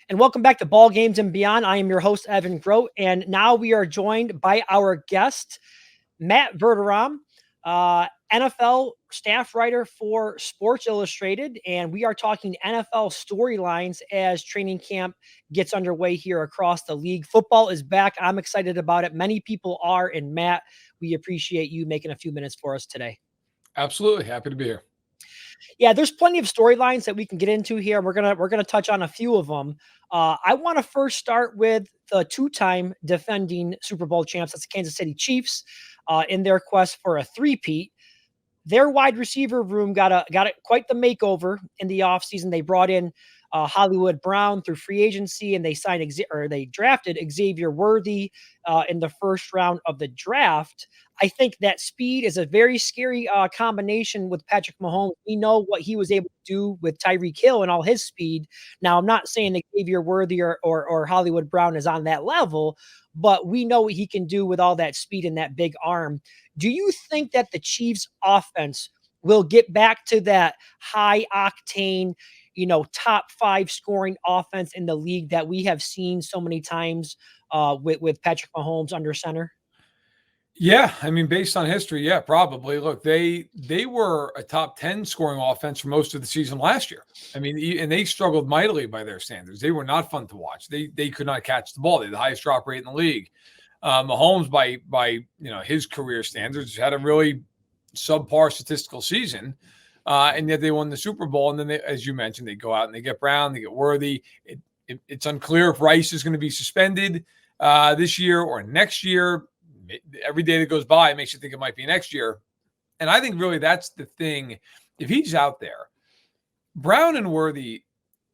And welcome back to Ball Games and Beyond. I am your host, Evan Groat, and now we are joined by our guest, Matt Verderame, NFL staff writer for Sports Illustrated, and we are talking NFL storylines as training camp gets underway here across the league. Football is back. I'm excited about it. Many people are, and Matt, we appreciate you making a few minutes for us today. Absolutely. Happy to be here. Yeah, there's plenty of storylines that we can get into here. We're gonna touch on a few of them. I want to first start with the two-time defending Super Bowl champs. That's the Kansas City Chiefs in their quest for a three-peat. Their wide receiver room got quite the makeover in the offseason. They brought in Hollywood Brown through free agency, and they drafted Xavier Worthy in the first round of the draft. I think that speed is a very scary combination with Patrick Mahomes. We know what he was able to do with Tyreek Hill and all his speed. Now, I'm not saying that Xavier Worthy or Hollywood Brown is on that level, but we know what he can do with all that speed and that big arm. Do you think that the Chiefs offense will get back to that high octane, top 5 scoring offense in the league that we have seen so many times with Patrick Mahomes under center? Yeah, I mean, based on history, yeah, probably. Look, they were a top 10 scoring offense for most of the season last year. I mean, and they struggled mightily by their standards. They were not fun to watch. They could not catch the ball. They had the highest drop rate in the league. Mahomes, by his career standards, had a really subpar statistical season, and yet they won the Super Bowl. And then, as you mentioned, they go out and they get Brown, they get Worthy. It's unclear if Rice is going to be suspended this year or next year. Every day that goes by makes you think it might be next year. And I think really that's the thing. If he's out there, Brown and Worthy,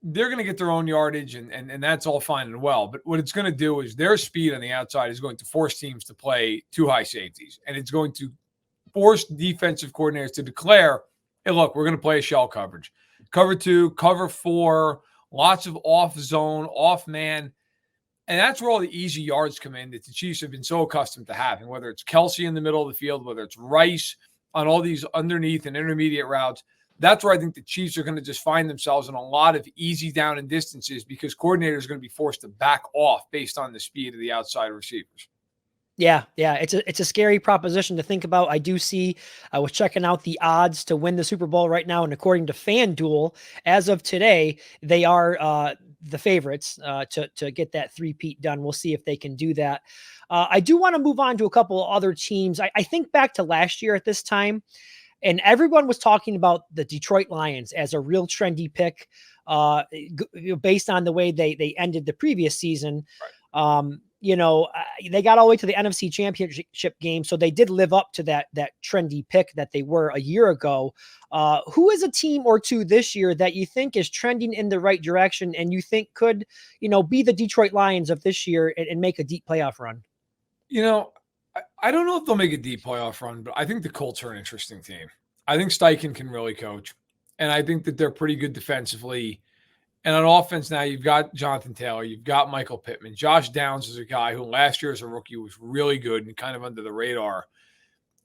they're going to get their own yardage and that's all fine and well. But what it's going to do is their speed on the outside is going to force teams to play two high safeties. And it's going to force defensive coordinators to declare, hey, look, we're going to play a shell coverage. Cover 2, cover 4, lots of off zone, off man. And that's where all the easy yards come in that the Chiefs have been so accustomed to having, whether it's Kelsey in the middle of the field, whether it's Rice on all these underneath and intermediate routes. That's where I think the Chiefs are going to just find themselves in a lot of easy down and distances because coordinators are going to be forced to back off based on the speed of the outside receivers. Yeah. It's a scary proposition to think about. I do see, I was checking out the odds to win the Super Bowl right now, and according to FanDuel, as of today, they are the favorites to get that three-peat done. We'll see if they can do that. I do want to move on to a couple of other teams. I think back to last year at this time, and everyone was talking about the Detroit Lions as a real trendy pick based on the way they ended the previous season. Right. They got all the way to the NFC Championship game, so they did live up to that trendy pick that they were a year ago. Who is a team or two this year that you think is trending in the right direction and you think could, be the Detroit Lions of this year and make a deep playoff run? I don't know if they'll make a deep playoff run, but I think the Colts are an interesting team. I think Steichen can really coach, and I think that they're pretty good defensively. And on offense now, you've got Jonathan Taylor, you've got Michael Pittman. Josh Downs is a guy who last year as a rookie was really good and kind of under the radar.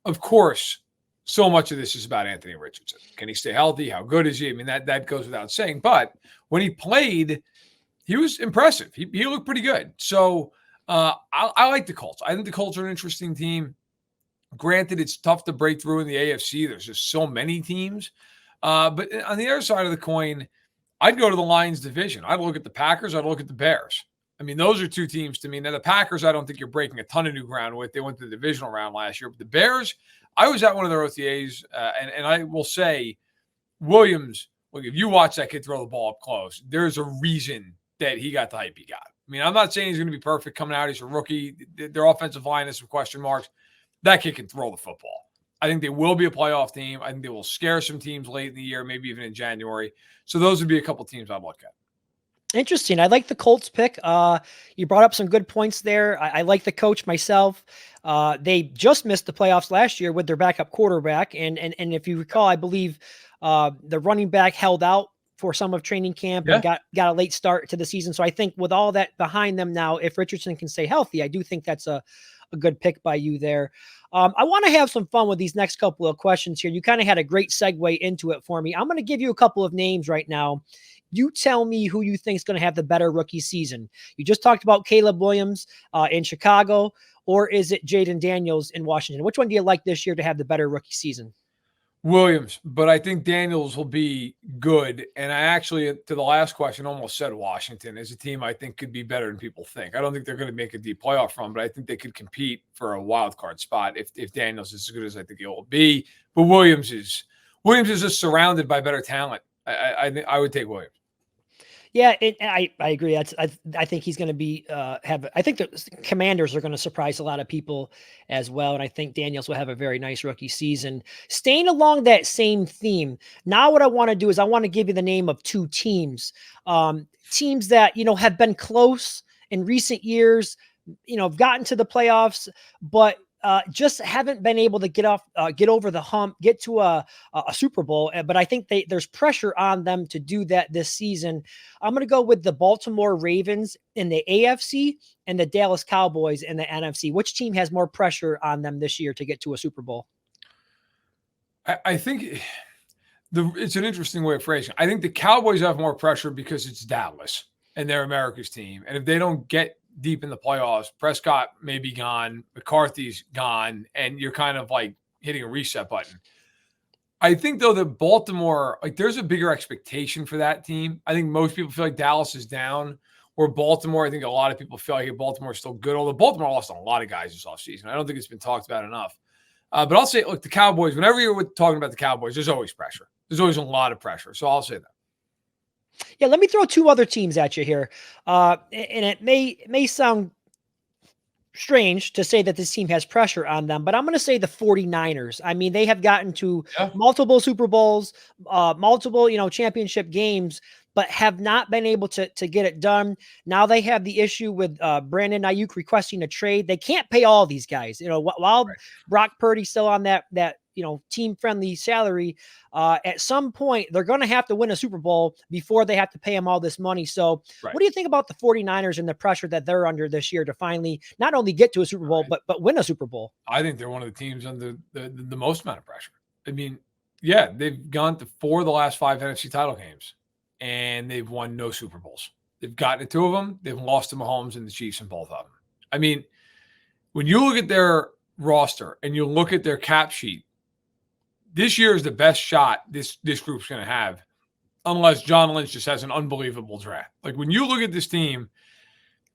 Of course, so much of this is about Anthony Richardson. Can he stay healthy? How good is he? I mean, that goes without saying. But when he played, he was impressive. He looked pretty good. So I like the Colts. I think the Colts are an interesting team. Granted, it's tough to break through in the AFC. There's just so many teams. But on the other side of the coin, I'd go to the Lions division. I'd look at the Packers. I'd look at the Bears. I mean, those are two teams to me. Now, the Packers, I don't think you're breaking a ton of new ground with. They went to the divisional round last year. But the Bears, I was at one of their OTAs, and I will say, Williams, look, if you watch that kid throw the ball up close, there's a reason that he got the hype he got. I mean, I'm not saying he's going to be perfect coming out. He's a rookie. Their offensive line has some question marks. That kid can throw the football. I think they will be a playoff team. I think they will scare some teams late in the year, maybe even in January. So those would be a couple teams I'd look at. Interesting. I like the Colts pick. You brought up some good points there. I like the coach myself. They just missed the playoffs last year with their backup quarterback. And if you recall, I believe the running back held out for some of training camp and got a late start to the season. So I think with all that behind them now, if Richardson can stay healthy, I do think that's a good pick by you there. I want to have some fun with these next couple of questions here. You kind of had a great segue into it for me. I'm going to give you a couple of names right now You tell me who you think is going to have the better rookie season. You just talked about Caleb Williams in Chicago, or is it Jayden Daniels in Washington? Which one do you like this year to have the better rookie season? Williams, but I think Daniels will be good. And I actually, to the last question, almost said Washington is a team I think could be better than people think. I don't think they're going to make a deep playoff run, but I think they could compete for a wild card spot if Daniels is as good as I think he will be. But Williams is just surrounded by better talent. I would take Williams. Yeah, I agree. I think he's going to be I think the Commanders are going to surprise a lot of people as well, and I think Daniels will have a very nice rookie season. Staying along that same theme, now what I want to do is I want to give you the name of two teams that have been close in recent years, have gotten to the playoffs, but just haven't been able to get over the hump, get to a Super Bowl. But I think there's pressure on them to do that this season. I'm going to go with the Baltimore Ravens in the AFC and the Dallas Cowboys in the NFC. Which team has more pressure on them this year to get to a Super Bowl? I think it's an interesting way of phrasing. I think the Cowboys have more pressure because it's Dallas and they're America's team. And if they don't get deep in the playoffs, Prescott may be gone, McCarthy's gone, and you're kind of like hitting a reset button. I think, though, that Baltimore, there's a bigger expectation for that team. I think most people feel like Dallas is down, or Baltimore, I think a lot of people feel like Baltimore is still good, although Baltimore lost a lot of guys this offseason. I don't think it's been talked about enough. But I'll say, look, the Cowboys, whenever you're talking about the Cowboys, there's always pressure. There's always a lot of pressure. So I'll say that. Yeah, let me throw two other teams at you here. And it may sound strange to say that this team has pressure on them, but I'm going to say the 49ers. I mean, they have gotten to multiple Super Bowls, multiple, championship games, but have not been able to get it done. Now they have the issue with Brandon Ayuk requesting a trade. They can't pay all these guys, while right. Brock Purdy's still on that team friendly salary. At some point, they're going to have to win a Super Bowl before they have to pay him all this money. So right. What do you think about the 49ers and the pressure that they're under this year to finally not only get to a Super Bowl, right. but win a Super Bowl? I think they're one of the teams under the most amount of pressure. I mean, yeah, they've gone to 4 of the last 5 NFC title games, and they've won no Super Bowls. They've gotten to 2 of them. They've lost to Mahomes and the Chiefs in both of them. I mean, when you look at their roster and you look at their cap sheet, this year is the best shot this group's going to have, unless John Lynch just has an unbelievable draft. Like, when you look at this team,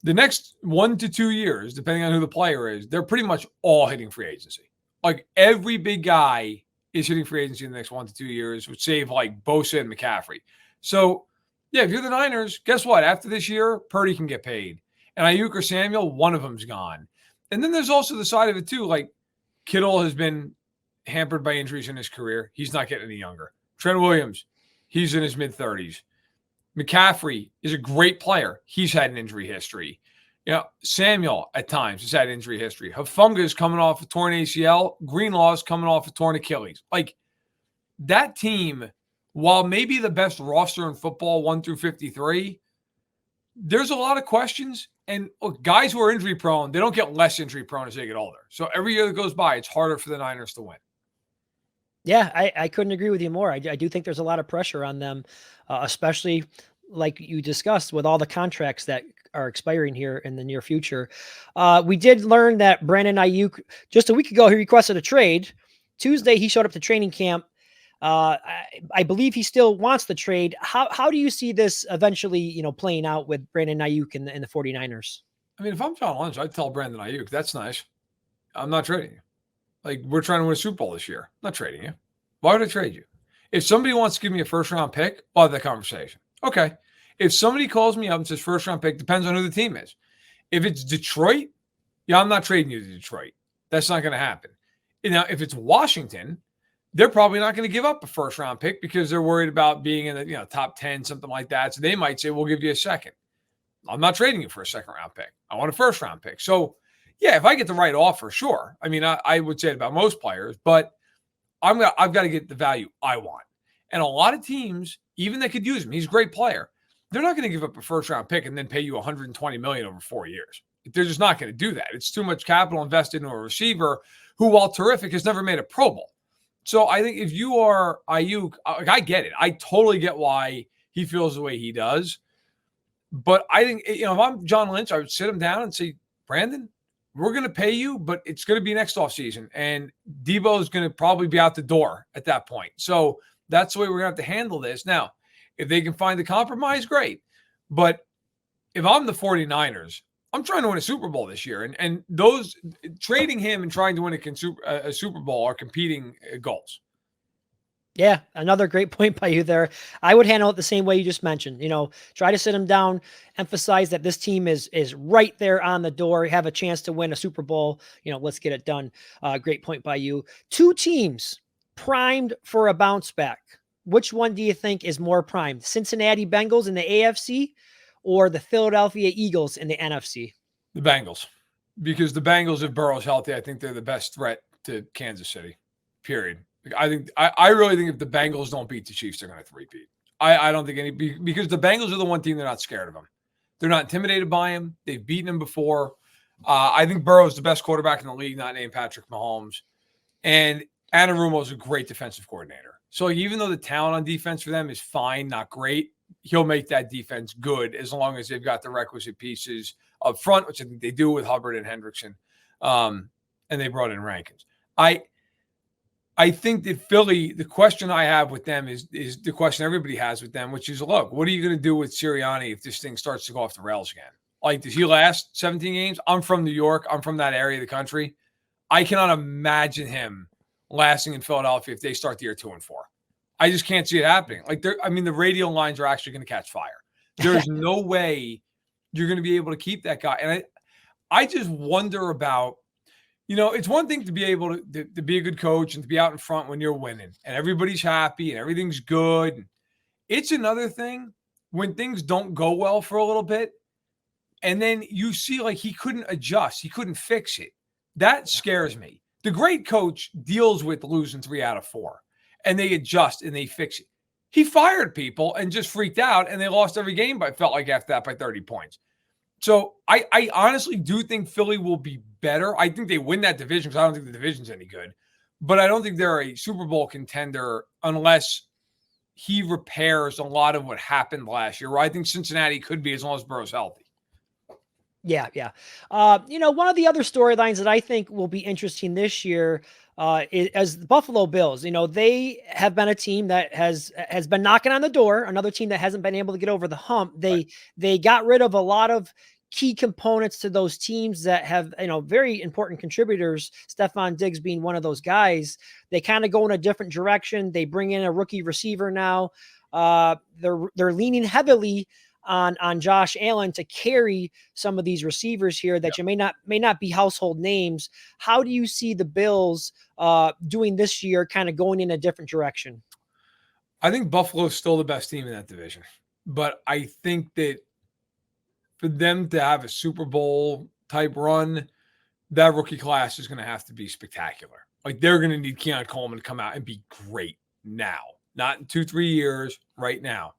the next 1 to 2 years, depending on who the player is, they're pretty much all hitting free agency. Like, every big guy is hitting free agency in the next 1 to 2 years, which save like Bosa and McCaffrey. So, yeah, if you're the Niners, guess what? After this year, Purdy can get paid. And Ayuk or Samuel, one of them's gone. And then there's also the side of it, too. Like, Kittle has been hampered by injuries in his career. He's not getting any younger. Trent Williams, he's in his mid-30s. McCaffrey is a great player. He's had an injury history. Samuel at times has had injury history. Hufanga is coming off a torn ACL. Greenlaw is coming off a torn Achilles. Like, that team, while maybe the best roster in football, 1 through 53, there's a lot of questions. And look, guys who are injury prone, they don't get less injury prone as they get older. So every year that goes by, it's harder for the Niners to win. Yeah, I couldn't agree with you more. I do think there's a lot of pressure on them, especially like you discussed with all the contracts that are expiring here in the near future. We did learn that Brandon Ayuk, just a week ago, he requested a trade. Tuesday, he showed up to training camp. I believe he still wants the trade. How do you see this eventually, playing out with Brandon Ayuk and the 49ers? I mean, if I'm John Lynch, I'd tell Brandon Ayuk, that's nice. I'm not trading you. Like, we're trying to win a Super Bowl this year. I'm not trading you. Why would I trade you? If somebody wants to give me a first-round pick, I'll have that conversation. Okay. If somebody calls me up and says first-round pick, depends on who the team is. If it's Detroit, yeah, I'm not trading you to Detroit. That's not going to happen. Now, if it's Washington, they're probably not going to give up a first-round pick because they're worried about being in the top 10, something like that. So they might say, we'll give you a second. I'm not trading you for a second-round pick. I want a first-round pick. So, yeah, if I get the right offer, sure. I mean, I would say it about most players, but I've got to get the value I want. And a lot of teams, even that could use him, he's a great player, they're not going to give up a first-round pick and then pay you $120 million over 4 years. They're just not going to do that. It's too much capital invested into a receiver who, while terrific, has never made a Pro Bowl. So I think if you are Ayuk, I get it. I totally get why he feels the way he does. But I think, if I'm John Lynch, I would sit him down and say, Brandon, we're going to pay you, but it's going to be next offseason. And Debo is going to probably be out the door at that point. So that's the way we're going to have to handle this. Now, if they can find the compromise, great. But if I'm the 49ers, I'm trying to win a Super Bowl this year. And those trading him and trying to win a Super Bowl are competing goals. Yeah, another great point by you there. I would handle it the same way you just mentioned. Try to sit them down, emphasize that this team is right there on the door, have a chance to win a Super Bowl. Let's get it done. Great point by you. Two teams primed for a bounce back. Which one do you think is more primed? Cincinnati Bengals in the AFC or the Philadelphia Eagles in the NFC? The Bengals. Because the Bengals, if Burrow's healthy, I think they're the best threat to Kansas City, period. I really think if the Bengals don't beat the Chiefs, they're going to three-peat. I don't think because the Bengals are the one team they're not scared of them. They're not intimidated by him. They've beaten him before. I think Burrow's the best quarterback in the league, not named Patrick Mahomes. And Anarumo's a great defensive coordinator. So even though the talent on defense for them is fine, not great, he'll make that defense good as long as they've got the requisite pieces up front, which I think they do with Hubbard and Hendrickson. And they brought in Rankins. I think that Philly, the question I have with them is the question everybody has with them, which is, look, what are you going to do with Sirianni if this thing starts to go off the rails again? Like, does he last 17 games? I'm from New York. I'm from that area of the country. I cannot imagine him lasting in Philadelphia if they start the year 2-4. I just can't see it happening. The radio lines are actually going to catch fire. There's no way you're going to be able to keep that guy. And I just wonder about, it's one thing to be able to be a good coach and to be out in front when you're winning and everybody's happy and everything's good. It's another thing when things don't go well for a little bit and then you see like he couldn't adjust. He couldn't fix it. That scares me. The great coach deals with losing 3 out of 4 and they adjust and they fix it. He fired people and just freaked out and they lost every game, but felt like after that by 30 points. So I honestly do think Philly will be better. I think they win that division because I don't think the division's any good. But I don't think they're a Super Bowl contender unless he repairs a lot of what happened last year, where I think Cincinnati could be as long as Burrow's healthy. Yeah. One of the other storylines that I think will be interesting this year is the Buffalo Bills. They have been a team that has been knocking on the door, another team that hasn't been able to get over the hump. They got rid of a lot of key components to those teams that have, very important contributors, Stephon Diggs being one of those guys. They kind of go in a different direction. They bring in a rookie receiver now. They're leaning heavily on Josh Allen to carry some of these receivers here that you may not be household names. How do you see the Bills doing this year, kind of going in a different direction? I think Buffalo's still the best team in that division, but I think that for them to have a Super Bowl type run, that rookie class is going to have to be spectacular. Like they're going to need Keon Coleman to come out and be great now, not in 2-3 years, right now.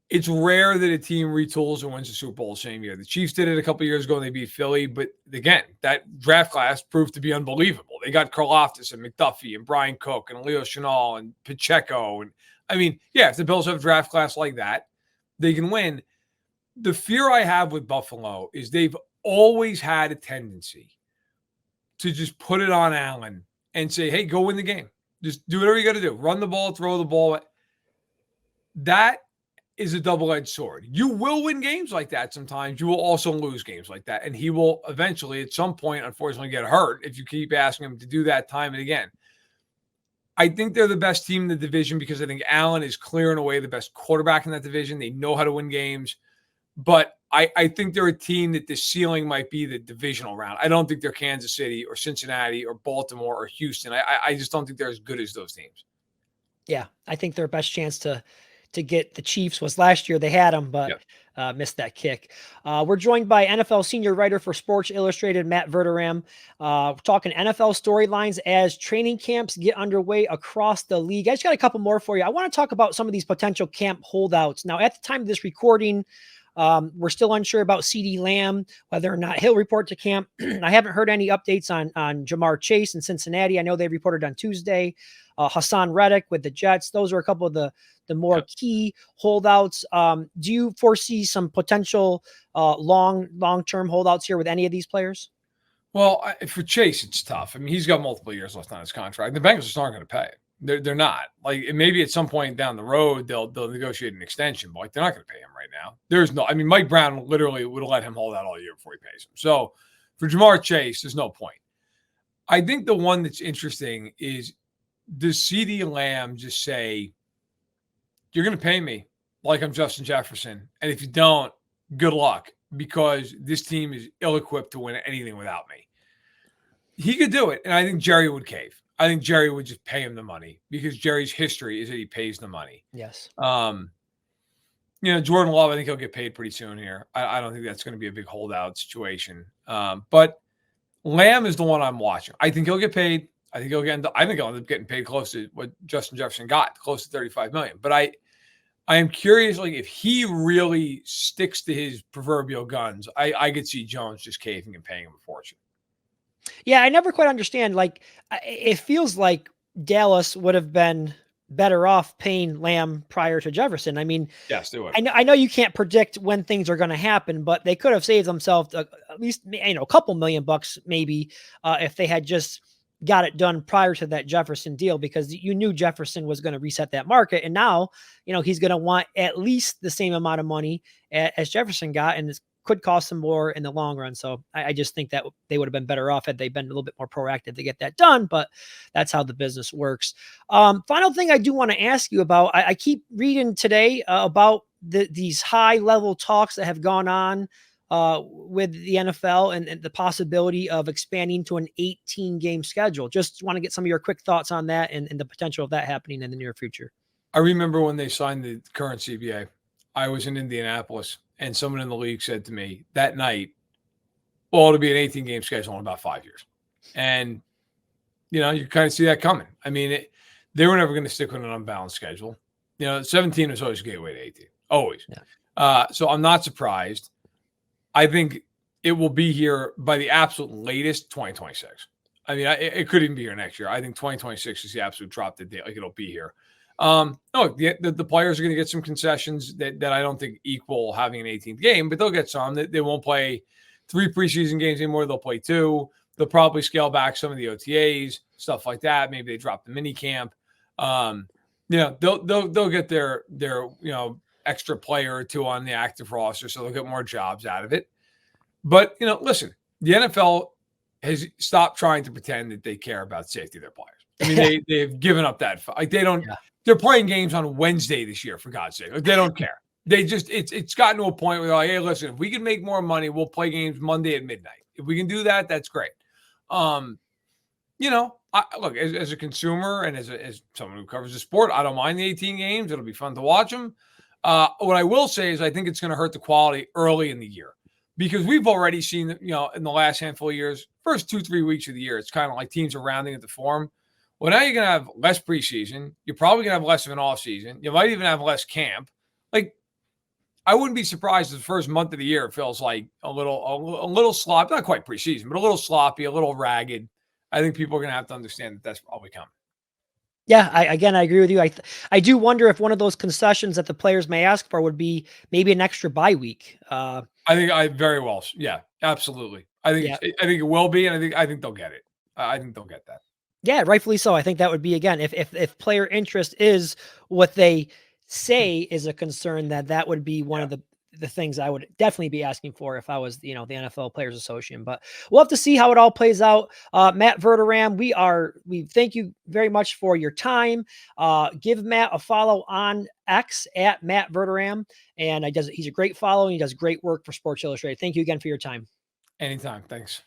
It's rare that a team retools and wins the Super Bowl the same year. The Chiefs did it a couple of years ago and they beat Philly. But again, that draft class proved to be unbelievable. They got Karlaftis and McDuffie and Brian Cook and Leo Chenal and Pacheco. And if the Bills have a draft class like that, they can win. The fear I have with Buffalo is they've always had a tendency to just put it on Allen and say, hey, go win the game. Just do whatever you got to do. Run the ball, throw the ball. That is a double-edged sword. You will win games like that sometimes. You will also lose games like that. And he will eventually, at some point, unfortunately, get hurt if you keep asking him to do that time and again. I think they're the best team in the division because I think Allen is clearing away the best quarterback in that division. They know how to win games. But I think they're a team that the ceiling might be the divisional round. I don't think they're Kansas City or Cincinnati or Baltimore or Houston. I just don't think they're as good as those teams. Yeah, I think their best chance to get the Chiefs was last year. They had them, but missed that kick. We're joined by NFL senior writer for Sports Illustrated, Matt Verderame. We're talking NFL storylines as training camps get underway across the league. I just got a couple more for you. I want to talk about some of these potential camp holdouts. Now, at the time of this recording, We're still unsure about CeeDee Lamb, whether or not he'll report to camp. I haven't heard any updates on Jamar Chase in Cincinnati. I know they reported on Tuesday. Hassan Reddick with the Jets. Those are a couple of the more key holdouts. Do you foresee some potential long-term holdouts here with any of these players? Well, for Chase, it's tough. I mean, he's got multiple years left on his contract. The Bengals just aren't going to pay. They're not. Like, maybe at some point down the road they'll negotiate an extension, but like they're not going to pay him right now. There's no. I mean, Mike Brown literally would have let him hold out all year before he pays him. So for Jamar Chase, there's no point. I think the one that's interesting is, does CeeDee Lamb just say, "You're going to pay me like I'm Justin Jefferson, and if you don't, good luck, because this team is ill-equipped to win anything without me." He could do it, and I think Jerry would cave. I think Jerry would just pay him the money because Jerry's history is that he pays the money. Yes. Jordan Love, I think he'll get paid pretty soon here. I don't think that's going to be a big holdout situation. But Lamb is the one I'm watching. I think he'll get paid. I think he'll end up getting paid close to what Justin Jefferson got, close to $35 million. But I am curious, like, if he really sticks to his proverbial guns, I could see Jones just caving and paying him a fortune. Yeah, I never quite understand. Like, it feels like Dallas would have been better off paying Lamb prior to Jefferson. I mean, yes, they would. I know you can't predict when things are going to happen, but they could have saved themselves at least a couple $1,000,000 maybe if they had just got it done prior to that Jefferson deal, because you knew Jefferson was going to reset that market, and now he's going to want at least the same amount of money as Jefferson got, and it's could cost them more in the long run. So I just think that they would have been better off had they been a little bit more proactive to get that done, but that's how the business works. Final thing I do want to ask you about, I keep reading today about these high level talks that have gone on with the NFL and the possibility of expanding to an 18-game schedule. Just want to get some of your quick thoughts on that and the potential of that happening in the near future. I remember when they signed the current CBA, I was in Indianapolis, and someone in the league said to me that night, well, it'll be an 18-game schedule in about 5 years. And, you kind of see that coming. I mean, they were never going to stick with an unbalanced schedule. 17 was always a gateway to 18, always. Yeah. So I'm not surprised. I think it will be here by the absolute latest 2026. I mean, it could even be here next year. I think 2026 is the absolute drop dead date. Like, it'll be here. No, the players are going to get some concessions that I don't think equal having an 18th game, but they'll get some. They won't play 3 preseason games anymore. They'll play 2. They'll probably scale back some of the OTAs, stuff like that. Maybe they drop the mini camp. They'll get their extra player or 2 on the active roster, so they'll get more jobs out of it. But listen, the NFL has stopped trying to pretend that they care about safety of their players. I mean, they've given up that. Like, they don't. Yeah. They're playing games on Wednesday this year, for God's sake. Like, they don't care. They just it's gotten to a point where they're like, hey, listen, if we can make more money, we'll play games Monday at midnight. If we can do that, that's great. Look, as a consumer and as someone who covers the sport, I don't mind the 18 games. It'll be fun to watch them. What I will say is I think it's going to hurt the quality early in the year, because we've already seen, in the last handful of years, first 2-3 weeks of the year, it's kind of like teams are rounding into form. Well, now you're going to have less preseason. You're probably going to have less of an offseason. You might even have less camp. Like, I wouldn't be surprised if the first month of the year feels like a little sloppy, not quite preseason, but a little sloppy, a little ragged. I think people are going to have to understand that that's probably coming. Yeah, I agree with you. I do wonder if one of those concessions that the players may ask for would be maybe an extra bye week. I think very well. Yeah, absolutely. I think it will be, and I think they'll get it. I think they'll get that. Yeah, rightfully so. I think that would be, again, if player interest is what they say is a concern, that would be one of the things I would definitely be asking for if I was, the NFL Players Association. But we'll have to see how it all plays out. Matt Verderame, we thank you very much for your time. Give Matt a follow on X at Matt Verderame, and he's a great follow, and he does great work for Sports Illustrated. Thank you again for your time. Anytime. Thanks.